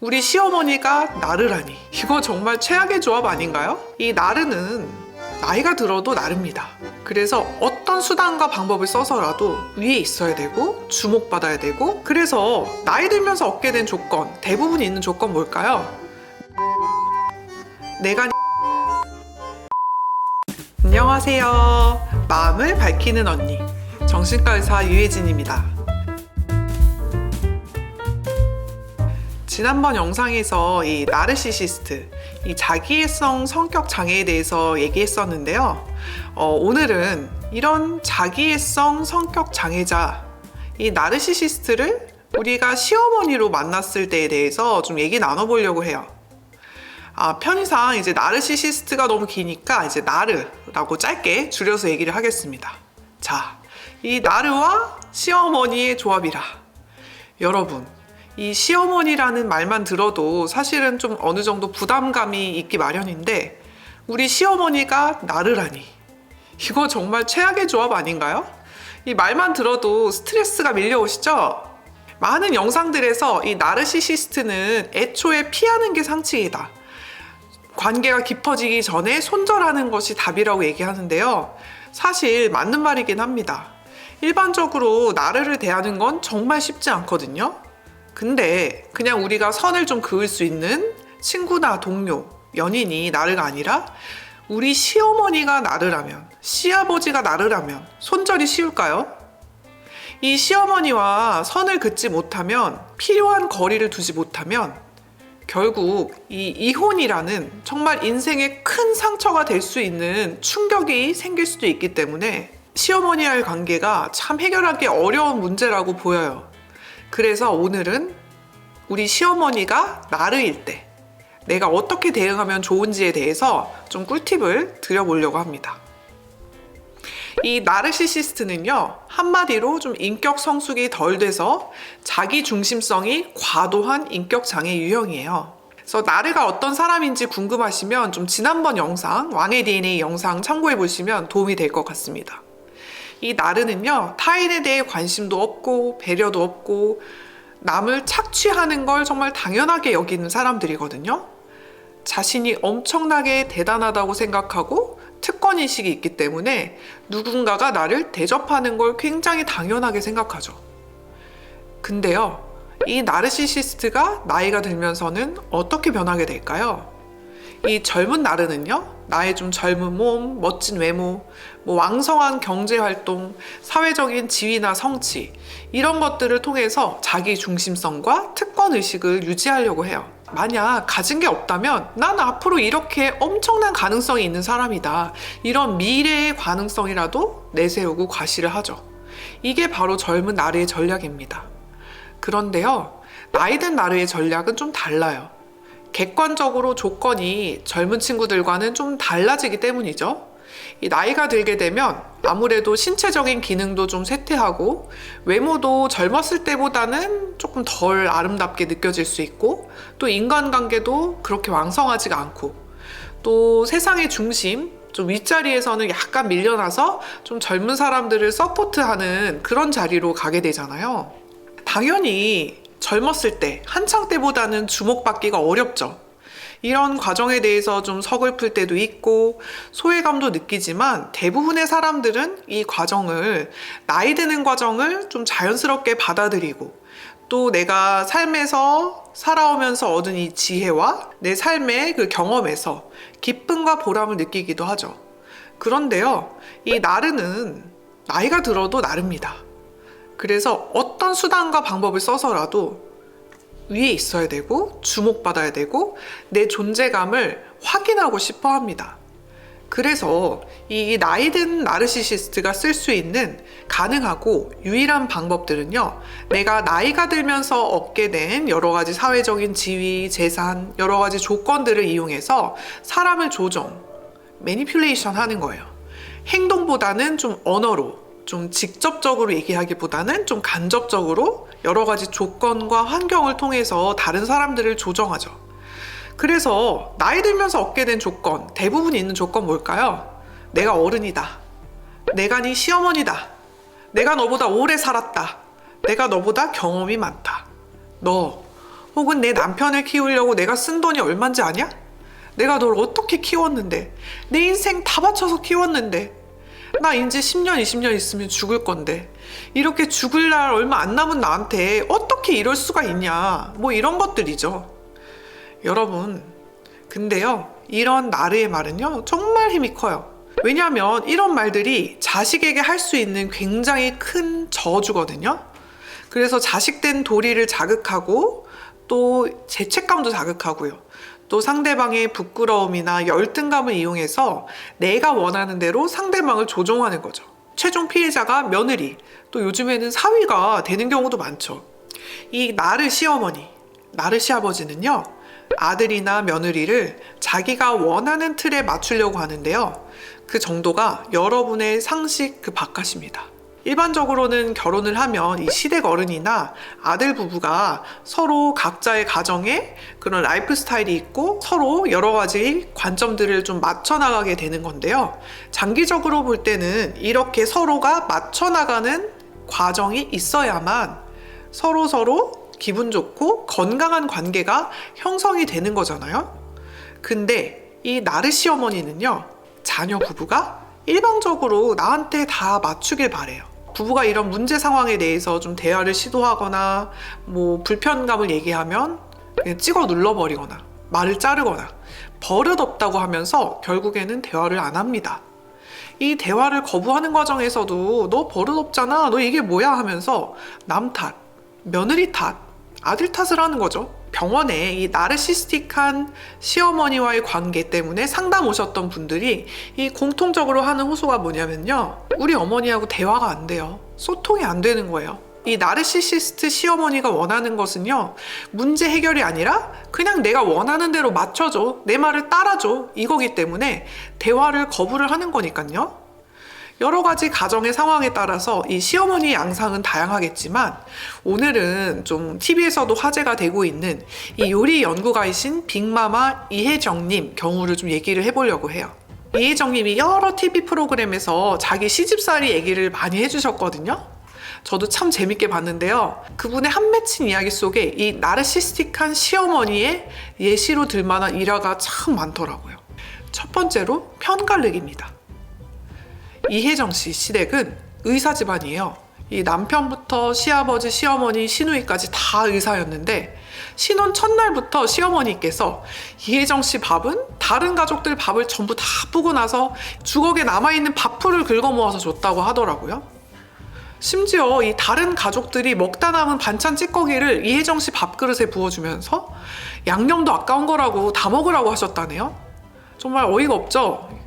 우리 시어머니가 나르라니. 이거 정말 최악의 조합 아닌가요? 이 나르는 나이가 들어도 나릅니다. 그래서 어떤 수단과 방법을 써서라도 위에 있어야 되고 주목받아야 되고, 그래서 나이 들면서 얻게 된 조건, 대부분 있는 조건 뭘까요? 내가 안녕하세요. 마음을 밝히는 언니, 정신과 의사 유혜진입니다. 지난번 영상에서 이 나르시시스트, 이 자기애성 성격 장애에 대해서 얘기했었는데요. 오늘은 이런 자기애성 성격 장애자, 이 나르시시스트를 우리가 시어머니로 만났을 때에 대해서 좀 얘기 나눠보려고 해요. 편의상 이제 나르시시스트가 너무 기니까 이제 나르라고 짧게 줄여서 얘기를 하겠습니다. 자, 이 나르와 시어머니의 조합이라. 여러분, 이 시어머니라는 말만 들어도 사실은 좀 어느 정도 부담감이 있기 마련인데, 우리 시어머니가 나르라니. 이거 정말 최악의 조합 아닌가요? 이 말만 들어도 스트레스가 밀려오시죠? 많은 영상들에서 이 나르시시스트는 애초에 피하는 게 상책이다. 관계가 깊어지기 전에 손절하는 것이 답이라고 얘기하는데요. 사실 맞는 말이긴 합니다. 일반적으로 나르를 대하는 건 정말 쉽지 않거든요. 근데 그냥 우리가 선을 좀 그을 수 있는 친구나 동료, 연인이 나르가 아니라 우리 시어머니가 나르라면, 시아버지가 나르라면 손절이 쉬울까요? 이 시어머니와 선을 긋지 못하면, 필요한 거리를 두지 못하면 결국 이 이혼이라는 정말 인생에 큰 상처가 될 수 있는 충격이 생길 수도 있기 때문에 시어머니와의 관계가 참 해결하기 어려운 문제라고 보여요. 그래서 오늘은 우리 시어머니가 나르일 때 내가 어떻게 대응하면 좋은지에 대해서 좀 꿀팁을 드려보려고 합니다. 이 나르시시스트는요, 한마디로 좀 인격 성숙이 덜 돼서 자기 중심성이 과도한 인격 장애 유형이에요. 그래서 나르가 어떤 사람인지 궁금하시면 좀 지난번 영상, 왕의 DNA 영상 참고해 보시면 도움이 될 것 같습니다. 이 나르는요, 타인에 대해 관심도 없고 배려도 없고 남을 착취하는 걸 정말 당연하게 여기는 사람들이거든요. 자신이 엄청나게 대단하다고 생각하고 특권의식이 있기 때문에 누군가가 나를 대접하는 걸 굉장히 당연하게 생각하죠. 근데요, 이 나르시시스트가 나이가 들면서는 어떻게 변하게 될까요? 이 젊은 나르는요, 나의 좀 젊은 몸, 멋진 외모, 왕성한 경제활동, 사회적인 지위나 성취, 이런 것들을 통해서 자기 중심성과 특권의식을 유지하려고 해요. 만약 가진 게 없다면 난 앞으로 이렇게 엄청난 가능성이 있는 사람이다, 이런 미래의 가능성이라도 내세우고 과시를 하죠. 이게 바로 젊은 나르의 전략입니다. 그런데요, 나이든 나르의 전략은 좀 달라요. 객관적으로 조건이 젊은 친구들과는 좀 달라지기 때문이죠. 이 나이가 들게 되면 아무래도 신체적인 기능도 좀 쇠퇴하고 외모도 젊었을 때보다는 조금 덜 아름답게 느껴질 수 있고, 또 인간관계도 그렇게 왕성하지가 않고, 또 세상의 중심, 좀 윗자리에서는 약간 밀려나서 좀 젊은 사람들을 서포트하는 그런 자리로 가게 되잖아요. 당연히 젊었을 때, 한창 때보다는 주목받기가 어렵죠. 이런 과정에 대해서 좀 서글플 때도 있고 소외감도 느끼지만, 대부분의 사람들은 이 과정을, 나이 드는 과정을 좀 자연스럽게 받아들이고, 또 내가 삶에서 살아오면서 얻은 이 지혜와 내 삶의 그 경험에서 기쁨과 보람을 느끼기도 하죠. 그런데요, 이 나르는 나이가 들어도 나릅니다. 그래서 어떤 수단과 방법을 써서라도 위에 있어야 되고 주목받아야 되고 내 존재감을 확인하고 싶어 합니다. 그래서 이 나이든 나르시시스트가 쓸 수 있는 가능하고 유일한 방법들은요, 내가 나이가 들면서 얻게 된 여러 가지 사회적인 지위, 재산, 여러 가지 조건들을 이용해서 사람을 조정, 매니퓰레이션 하는 거예요. 행동보다는 좀 언어로, 좀 직접적으로 얘기하기보다는 좀 간접적으로 여러 가지 조건과 환경을 통해서 다른 사람들을 조정하죠. 그래서 나이 들면서 얻게 된 조건, 대부분 있는 조건 뭘까요? 내가 어른이다. 내가 네 시어머니다. 내가 너보다 오래 살았다. 내가 너보다 경험이 많다. 너 혹은 내 남편을 키우려고 내가 쓴 돈이 얼만지 아냐? 내가 널 어떻게 키웠는데, 내 인생 다 바쳐서 키웠는데, 나 이제 10년, 20년 있으면 죽을 건데, 이렇게 죽을 날 얼마 안 남은 나한테 어떻게 이럴 수가 있냐, 뭐 이런 것들이죠. 여러분, 근데요, 이런 나르의 말은요, 정말 힘이 커요. 왜냐하면 이런 말들이 자식에게 할 수 있는 굉장히 큰 저주거든요. 그래서 자식된 도리를 자극하고 또 죄책감도 자극하고요. 또 상대방의 부끄러움이나 열등감을 이용해서 내가 원하는 대로 상대방을 조종하는 거죠. 최종 피해자가 며느리, 또 요즘에는 사위가 되는 경우도 많죠. 이 나르 시어머니, 나르 시아버지는요, 아들이나 며느리를 자기가 원하는 틀에 맞추려고 하는데요. 그 정도가 여러분의 상식 그 바깥입니다. 일반적으로는 결혼을 하면 이 시댁 어른이나 아들 부부가 서로 각자의 가정에 그런 라이프 스타일이 있고 서로 여러 가지 관점들을 좀 맞춰 나가게 되는 건데요. 장기적으로 볼 때는 이렇게 서로가 맞춰 나가는 과정이 있어야만 서로 기분 좋고 건강한 관계가 형성이 되는 거잖아요. 근데 이 나르 시어머니는요, 자녀 부부가 일방적으로 나한테 다 맞추길 바래요. 부부가 이런 문제 상황에 대해서 좀 대화를 시도하거나 뭐 불편감을 얘기하면 그냥 찍어 눌러버리거나 말을 자르거나 버릇없다고 하면서 결국에는 대화를 안 합니다. 이 대화를 거부하는 과정에서도 너 버릇없잖아, 너 이게 뭐야 하면서 남 탓, 며느리 탓, 아들 탓을 하는 거죠. 병원에 이 나르시스틱한 시어머니와의 관계 때문에 상담 오셨던 분들이 이 공통적으로 하는 호소가 뭐냐면요, 우리 어머니하고 대화가 안 돼요. 소통이 안 되는 거예요. 이 나르시시스트 시어머니가 원하는 것은요, 문제 해결이 아니라 그냥 내가 원하는 대로 맞춰줘, 내 말을 따라줘, 이거기 때문에 대화를 거부를 하는 거니까요. 여러 가지 가정의 상황에 따라서 이 시어머니의 양상은 다양하겠지만, 오늘은 좀 TV에서도 화제가 되고 있는 이 요리 연구가이신 빅마마 이혜정님 경우를 좀 얘기를 해보려고 해요. 이혜정님이 여러 TV 프로그램에서 자기 시집살이 얘기를 많이 해주셨거든요. 저도 참 재밌게 봤는데요. 그분의 한 맺힌 이야기 속에 이 나르시스틱한 시어머니의 예시로 들만한 일화가 참 많더라고요. 첫 번째로 편갈르기입니다. 이혜정 씨 시댁은 의사 집안이에요. 이 남편부터 시아버지, 시어머니, 시누이까지 다 의사였는데 신혼 첫날부터 시어머니께서 이혜정 씨 밥은 다른 가족들 밥을 전부 다 뿌고 나서 주걱에 남아있는 밥풀을 긁어 모아서 줬다고 하더라고요. 심지어 이 다른 가족들이 먹다 남은 반찬 찌꺼기를 이혜정 씨 밥그릇에 부어주면서 양념도 아까운 거라고 다 먹으라고 하셨다네요. 정말 어이가 없죠?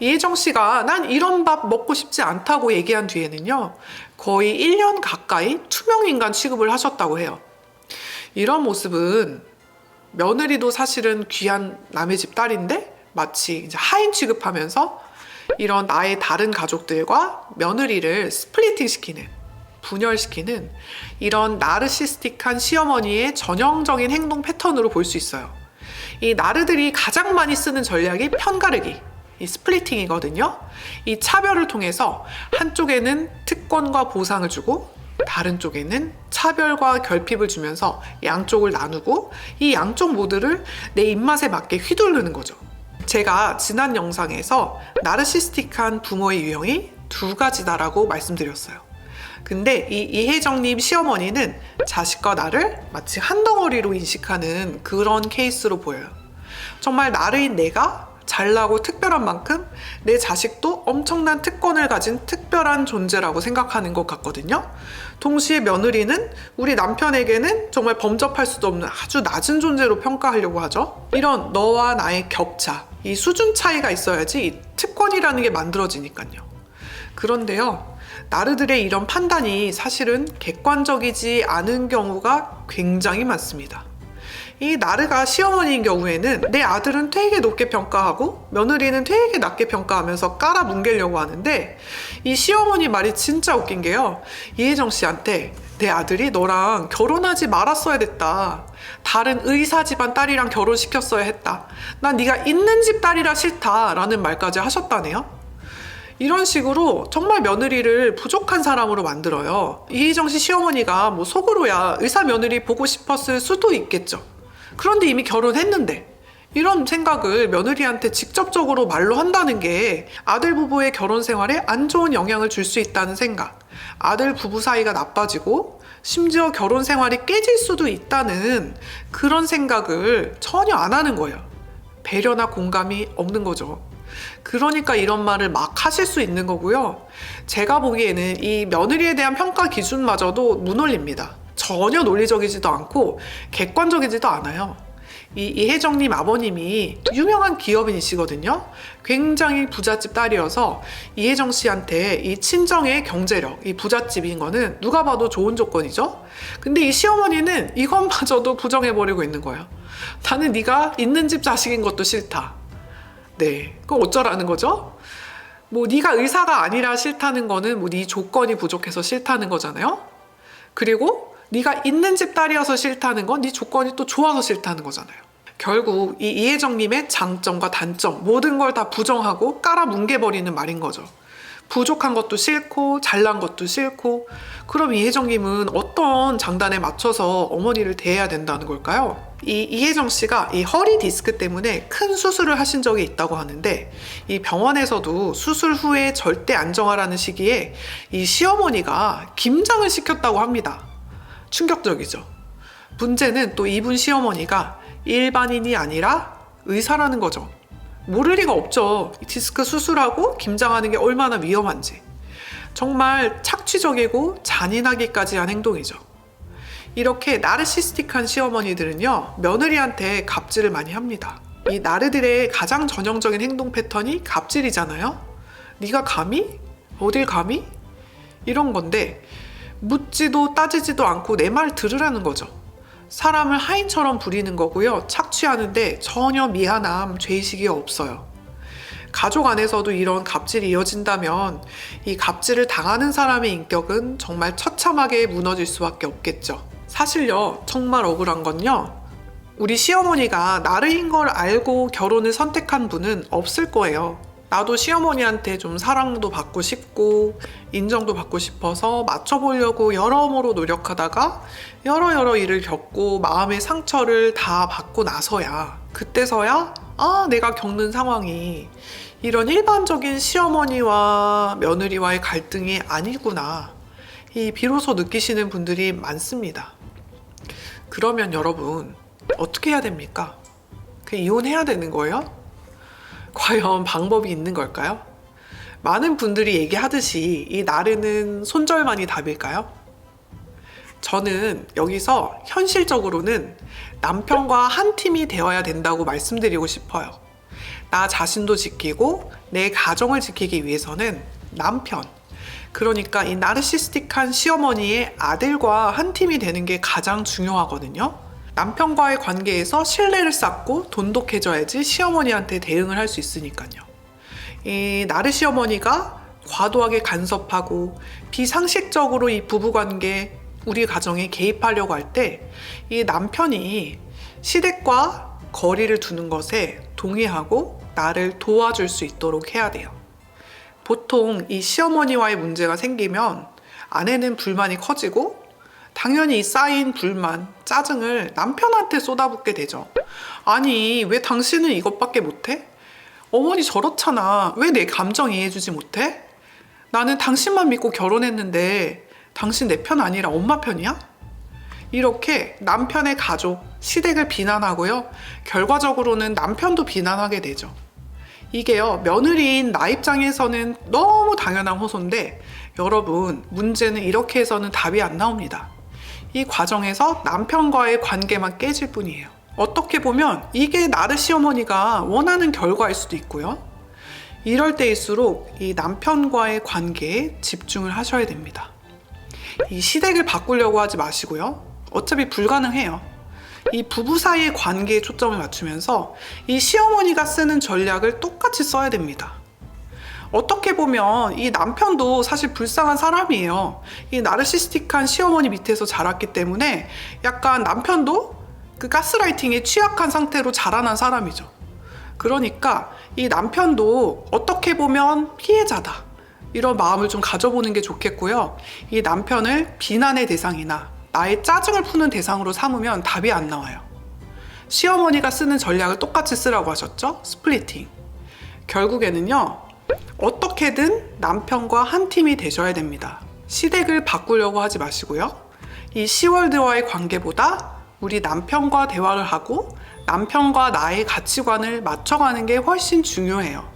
이혜정 씨가 난 이런 밥 먹고 싶지 않다고 얘기한 뒤에는요, 거의 1년 가까이 투명인간 취급을 하셨다고 해요. 이런 모습은 며느리도 사실은 귀한 남의 집 딸인데 마치 이제 하인 취급하면서 이런 나의 다른 가족들과 며느리를 스플리팅 시키는, 분열시키는 이런 나르시스틱한 시어머니의 전형적인 행동 패턴으로 볼 수 있어요. 이 나르들이 가장 많이 쓰는 전략이 편가르기, 이 스플리팅이거든요. 이 차별을 통해서 한쪽에는 특권과 보상을 주고 다른 쪽에는 차별과 결핍을 주면서 양쪽을 나누고 이 양쪽 모두를 내 입맛에 맞게 휘두르는 거죠. 제가 지난 영상에서 나르시스틱한 부모의 유형이 두 가지다라고 말씀드렸어요. 근데 이 이혜정님 시어머니는 자식과 나를 마치 한 덩어리로 인식하는 그런 케이스로 보여요. 정말 나르인 내가 잘나고 특별한 만큼 내 자식도 엄청난 특권을 가진 특별한 존재라고 생각하는 것 같거든요. 동시에 며느리는 우리 남편에게는 정말 범접할 수도 없는 아주 낮은 존재로 평가하려고 하죠. 이런 너와 나의 격차, 이 수준 차이가 있어야지 이 특권이라는 게 만들어지니까요. 그런데요, 나르들의 이런 판단이 사실은 객관적이지 않은 경우가 굉장히 많습니다. 이 나르가 시어머니인 경우에는 내 아들은 되게 높게 평가하고 며느리는 되게 낮게 평가하면서 깔아뭉개려고 하는데, 이 시어머니 말이 진짜 웃긴 게요, 이혜정 씨한테 내 아들이 너랑 결혼하지 말았어야 됐다, 다른 의사 집안 딸이랑 결혼시켰어야 했다, 난 네가 있는 집 딸이라 싫다 라는 말까지 하셨다네요. 이런 식으로 정말 며느리를 부족한 사람으로 만들어요. 이희정 씨 시어머니가 뭐 속으로야 의사 며느리 보고 싶었을 수도 있겠죠. 그런데 이미 결혼했는데 이런 생각을 며느리한테 직접적으로 말로 한다는 게 아들 부부의 결혼 생활에 안 좋은 영향을 줄 수 있다는 생각, 아들 부부 사이가 나빠지고 심지어 결혼 생활이 깨질 수도 있다는 그런 생각을 전혀 안 하는 거예요. 배려나 공감이 없는 거죠. 그러니까 이런 말을 막 하실 수 있는 거고요. 제가 보기에는 이 며느리에 대한 평가 기준마저도 무논리입니다. 전혀 논리적이지도 않고 객관적이지도 않아요. 이 이혜정님 아버님이 유명한 기업인이시거든요. 굉장히 부잣집 딸이어서 이혜정 씨한테 이 친정의 경제력, 이 부잣집인 거는 누가 봐도 좋은 조건이죠. 근데 이 시어머니는 이것마저도 부정해버리고 있는 거예요. 나는 네가 있는 집 자식인 것도 싫다. 네, 그럼 어쩌라는 거죠? 뭐 네가 의사가 아니라 싫다는 거는 뭐 네 조건이 부족해서 싫다는 거잖아요. 그리고 네가 있는 집 딸이어서 싫다는 건 네 조건이 또 좋아서 싫다는 거잖아요. 결국 이 이혜정님의 장점과 단점 모든 걸 다 부정하고 깔아뭉개버리는 말인 거죠. 부족한 것도 싫고 잘난 것도 싫고. 그럼 이혜정님은 어떤 장단에 맞춰서 어머니를 대해야 된다는 걸까요? 이 이혜정 씨가 이 허리 디스크 때문에 큰 수술을 하신 적이 있다고 하는데 이 병원에서도 수술 후에 절대 안정하라는 시기에 이 시어머니가 김장을 시켰다고 합니다. 충격적이죠. 문제는 또 이분 시어머니가 일반인이 아니라 의사라는 거죠. 모를 리가 없죠. 디스크 수술하고 김장하는 게 얼마나 위험한지. 정말 착취적이고 잔인하기까지 한 행동이죠. 이렇게 나르시스틱한 시어머니들은요, 며느리한테 갑질을 많이 합니다. 이 나르들의 가장 전형적인 행동 패턴이 갑질이잖아요. 네가 감히? 어딜 감히? 이런 건데 묻지도 따지지도 않고 내 말 들으라는 거죠. 사람을 하인처럼 부리는 거고요. 착취하는데 전혀 미안함, 죄의식이 없어요. 가족 안에서도 이런 갑질이 이어진다면 이 갑질을 당하는 사람의 인격은 정말 처참하게 무너질 수밖에 없겠죠. 사실요, 정말 억울한 건요, 우리 시어머니가 나르인 걸 알고 결혼을 선택한 분은 없을 거예요. 나도 시어머니한테 좀 사랑도 받고 싶고 인정도 받고 싶어서 맞춰보려고 여러모로 노력하다가 여러 일을 겪고 마음의 상처를 다 받고 나서야, 그때서야 내가 겪는 상황이 이런 일반적인 시어머니와 며느리와의 갈등이 아니구나, 이 비로소 느끼시는 분들이 많습니다. 그러면 여러분 어떻게 해야 됩니까? 그냥 이혼해야 되는 거예요? 과연 방법이 있는 걸까요? 많은 분들이 얘기하듯이 이 나르는 손절만이 답일까요? 저는 여기서 현실적으로는 남편과 한 팀이 되어야 된다고 말씀드리고 싶어요. 나 자신도 지키고 내 가정을 지키기 위해서는 남편, 그러니까 이 나르시스틱한 시어머니의 아들과 한 팀이 되는 게 가장 중요하거든요. 남편과의 관계에서 신뢰를 쌓고 돈독해져야지 시어머니한테 대응을 할 수 있으니까요. 이 나르 시어머니가 과도하게 간섭하고 비상식적으로 이 부부관계, 우리 가정에 개입하려고 할 때 이 남편이 시댁과 거리를 두는 것에 동의하고 나를 도와줄 수 있도록 해야 돼요. 보통 이 시어머니와의 문제가 생기면 아내는 불만이 커지고 당연히 이 쌓인 불만, 짜증을 남편한테 쏟아붓게 되죠. 아니, 왜 당신은 이것밖에 못해? 어머니 저렇잖아. 왜 내 감정 이해해주지 못해? 나는 당신만 믿고 결혼했는데 당신 내 편 아니라 엄마 편이야? 이렇게 남편의 가족, 시댁을 비난하고요. 결과적으로는 남편도 비난하게 되죠. 이게요, 며느리인 나 입장에서는 너무 당연한 호소인데 여러분, 문제는 이렇게 해서는 답이 안 나옵니다. 이 과정에서 남편과의 관계만 깨질 뿐이에요. 어떻게 보면 이게 나르 시어머니가 원하는 결과일 수도 있고요. 이럴 때일수록 이 남편과의 관계에 집중을 하셔야 됩니다. 이 시댁을 바꾸려고 하지 마시고요. 어차피 불가능해요. 이 부부 사이의 관계에 초점을 맞추면서 이 시어머니가 쓰는 전략을 똑같이 써야 됩니다. 어떻게 보면 이 남편도 사실 불쌍한 사람이에요. 이 나르시스틱한 시어머니 밑에서 자랐기 때문에 약간 남편도 그 가스라이팅에 취약한 상태로 자라난 사람이죠. 그러니까 이 남편도 어떻게 보면 피해자다, 이런 마음을 좀 가져보는 게 좋겠고요. 이 남편을 비난의 대상이나 나의 짜증을 푸는 대상으로 삼으면 답이 안 나와요. 시어머니가 쓰는 전략을 똑같이 쓰라고 하셨죠? 스플리팅. 결국에는요, 어떻게든 남편과 한 팀이 되셔야 됩니다. 시댁을 바꾸려고 하지 마시고요. 이 시월드와의 관계보다 우리 남편과 대화를 하고 남편과 나의 가치관을 맞춰가는 게 훨씬 중요해요.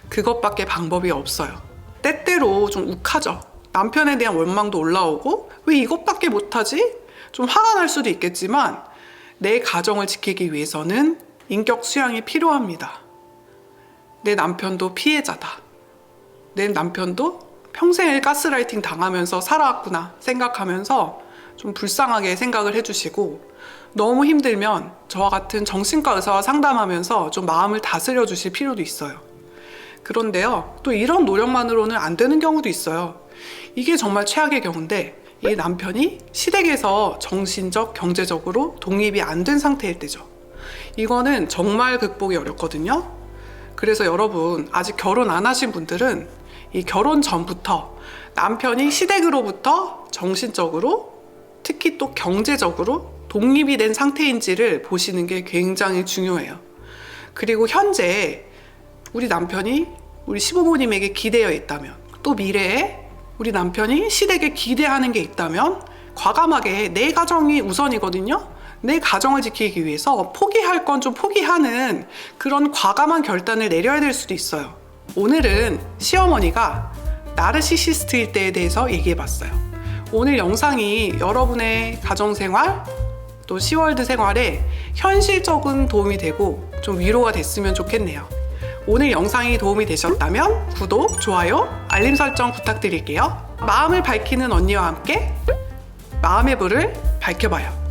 그것밖에 방법이 없어요. 때때로 좀 욱하죠. 남편에 대한 원망도 올라오고 왜 이것밖에 못하지? 좀 화가 날 수도 있겠지만 내 가정을 지키기 위해서는 인격 수양이 필요합니다. 내 남편도 피해자다. 내 남편도 평생을 가스라이팅 당하면서 살아왔구나 생각하면서 좀 불쌍하게 생각을 해주시고, 너무 힘들면 저와 같은 정신과 의사와 상담하면서 좀 마음을 다스려 주실 필요도 있어요. 그런데요, 또 이런 노력만으로는 안 되는 경우도 있어요. 이게 정말 최악의 경우인데, 이 남편이 시댁에서 정신적, 경제적으로 독립이 안 된 상태일 때죠. 이거는 정말 극복이 어렵거든요. 그래서 여러분, 아직 결혼 안 하신 분들은 이 결혼 전부터 남편이 시댁으로부터 정신적으로, 특히 또 경제적으로 독립이 된 상태인지를 보시는 게 굉장히 중요해요. 그리고 현재 우리 남편이 우리 시부모님에게 기대어 있다면, 또 미래에 우리 남편이 시댁에 기대하는 게 있다면 과감하게 내 가정이 우선이거든요. 내 가정을 지키기 위해서 포기할 건 좀 포기하는 그런 과감한 결단을 내려야 될 수도 있어요. 오늘은 시어머니가 나르시시스트일 때에 대해서 얘기해봤어요. 오늘 영상이 여러분의 가정생활, 또 시월드 생활에 현실적인 도움이 되고 좀 위로가 됐으면 좋겠네요. 오늘 영상이 도움이 되셨다면 구독, 좋아요, 알림 설정 부탁드릴게요. 마음을 밝히는 언니와 함께 마음의 불을 밝혀봐요.